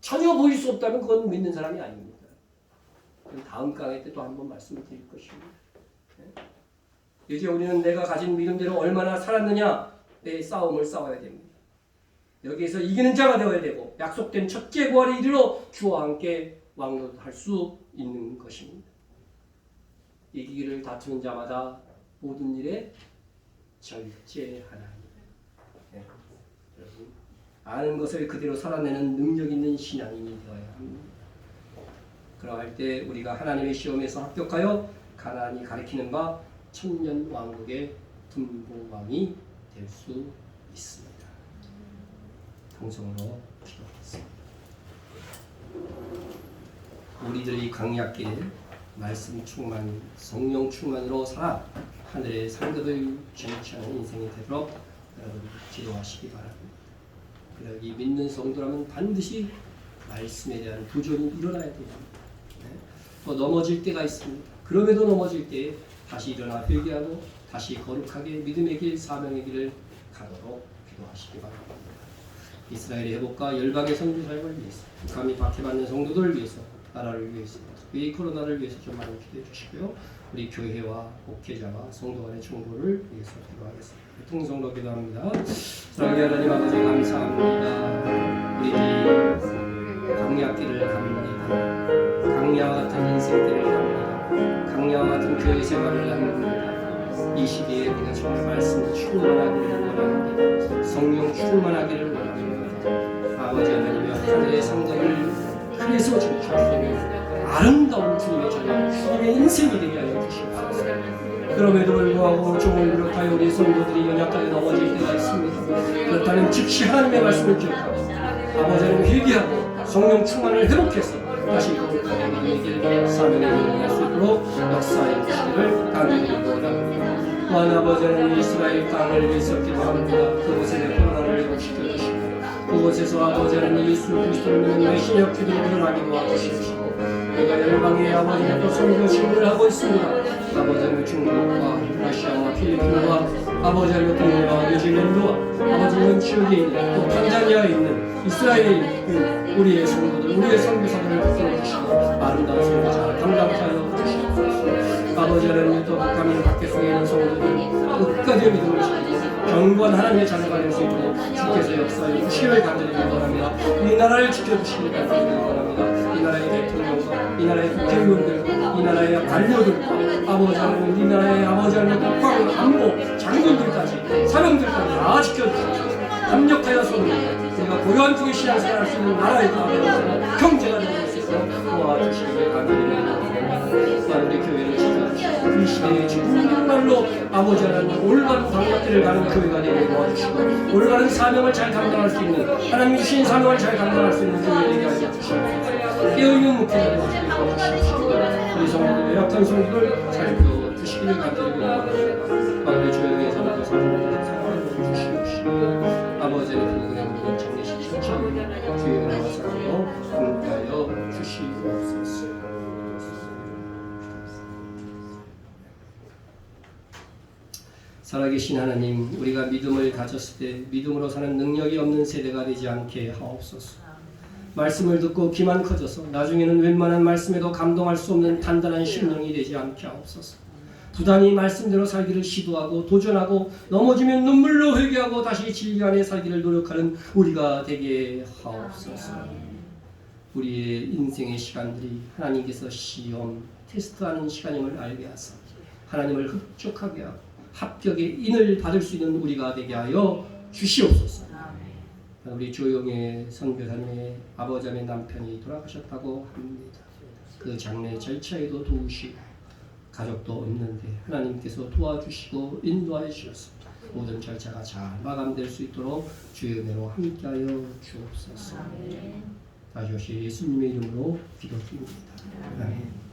전혀 보일 수 없다면 그건 믿는 사람이 아닙니다. 다음 강의 때 또 한번 말씀을 드릴 것입니다. 이제 우리는 내가 가진 믿음대로 얼마나 살았느냐의 싸움을 싸워야 됩니다. 여기에서 이기는 자가 되어야 되고 약속된 첫째 부활에 이르러 주와 함께 왕노할 수 있는 것입니다. 이기기를 다투는 자마다 모든 일에 절제하나니. 네. 여러분, 아는 것을 그대로 살아내는 능력 있는 신앙인이 되어야 합니다. 그러할 때 우리가 하나님의 시험에서 합격하여 가나안이 가리키는 바 천년 왕국의 분봉왕이 될 수 있습니다. 통성으로 기도하겠습니다. 우리들이 강약길에 말씀 충만, 성령 충만으로 살아 하늘의 상급을 쟁취하는 인생이 되도록 여러분 기도하시기 바랍니다. 그러기 믿는 성도라면 반드시 말씀에 대한 도전이 일어나야 됩니다. 또 넘어질 때가 있습니다. 그럼에도 넘어질 때에 다시 일어나 회개하고 다시 거룩하게 믿음의 길, 사명의 길을 가도록 기도하시기 바랍니다. 이스라엘의 회복과 열방의 선교 사역을 위해서, 북한이 박해받는 성도들을 위해서, 나라를 위해서, 이 코로나를 위해서 좀 많이 기도해 주시고요. 우리 교회와 목회자와 성도 간의 중보를 위해서 기도하겠습니다. 통성으로 기도합니다. 사랑의 하나님 아버지 감사합니다. 우리들이 광야길을 갑니다. 강야와 같은 인생길을 갑니다. 강야와 같은 교회 생활을 합니다. 이 시기에 우리가 정말 말씀 충만하기를 원합니다. 성령 충만하기를 원합니다. 아버지 하나님의 하늘의 상급을 크게서 쟁취할 수 있는 아름다운 주님의 자녀, 주님의 인생이 되게 하여 주시옵소서. 그럼에도 불구하고 종을 비롯하여 우리 성도들이 연약하게 넘어질 때가 있습니다. 그렇다면 즉시 하나님의 말씀을 기억하고 아버지 하나님 회개하고 성령 충만을 회복해서 다시 거룩하게 믿음의 길, 사명의 길을 할 수 있도록 역사해 주시기를 간절히 원합니다. 또한 아버지 하나님 이스라엘 땅을 위해서 기도합니다. 그곳에 코로나를 회복시켜 주시고 그곳에서 아버지 하나님 예수 그리스도를 믿는 외신역 기도를 하게 도와주십시오. 우리가 열방의 아버지는 또 선교 신문을 하고 있습니다. 아버지 하나님 중국과 러시아와 필리핀과 아버지 하나님 동네와 뉴질랜드와 아버지 하나님 지역에 있는 또 탄자니아에 있는 이스라엘에 있는 우리의 성도들, 우리의 선교사들을 붙들어 주시고 아름다운 선교사를 감당케 하여 주시옵소서. 아버지 하나님 또 북한민 밖에 속에 있는 성도들 끝까지 믿음을 지키고 경건 하나님의 자녀가 될 수 있도록 주께서 역사에 주시기를 간절히 원합니다. 이 나라를 지켜주시기를 간절히 원합니다. 이 나라의 대통령과 이 나라의 국회의원들, 이 나라의 관료들, 아버지 하나님, 우리 나라의 아버지 하나님 국방, 안보, 장군들까지, 사령들까지 다 지켜주십시오. 협력하여 서로 우리가 고요한 중에 신앙생활 할 수 있는 나라의 경제가 되는 수 있어 도와주시기를 간절히 우리 교회를 지켜주시고 이 시대에 정말로 아버지 하나님 올바른 방향길을 가는 교회가 되게 도와주시고 올바른 사명을 잘 감당할 수 있는 하나님 주신 사명을 잘 감당할 수 있는 교회 되게 하여 주시고 깨어있는 목회자 되게 도와주시고 우리 성도들의 약한 성도들 잘 도와주시기를 간절히 기도합니다. 우리 주영의 성도 사랑을 주시옵시고 아버지의 프로그램으로 장례식 신청 주의 와사로 함께하여 주시옵소서. 살아계신 하나님, 우리가 믿음을 가졌을 때 믿음으로 사는 능력이 없는 세대가 되지 않게 하옵소서. 말씀을 듣고 귀만 커져서 나중에는 웬만한 말씀에도 감동할 수 없는 단단한 심령이 되지 않게 하옵소서. 부단히 말씀대로 살기를 시도하고 도전하고 넘어지면 눈물로 회개하고 다시 진리 안에 살기를 노력하는 우리가 되게 하옵소서. 우리의 인생의 시간들이 하나님께서 시험, 테스트하는 시간임을 알게 하사 하나님을 흡족하게 하고 합격의 인을 받을 수 있는 우리가 되게 하여 주시옵소서. 우리 조용의 선교사님의 아버지의 남편이 돌아가셨다고 합니다. 그 장례 절차에도 도우시고 가족도 없는데 하나님께서 도와주시고 인도하여 주셔서 모든 절차가 잘 마감될 수 있도록 주의 은혜로 함께하여 주옵소서. 다시 오실 예수님의 이름으로 기도드립니다. 아멘.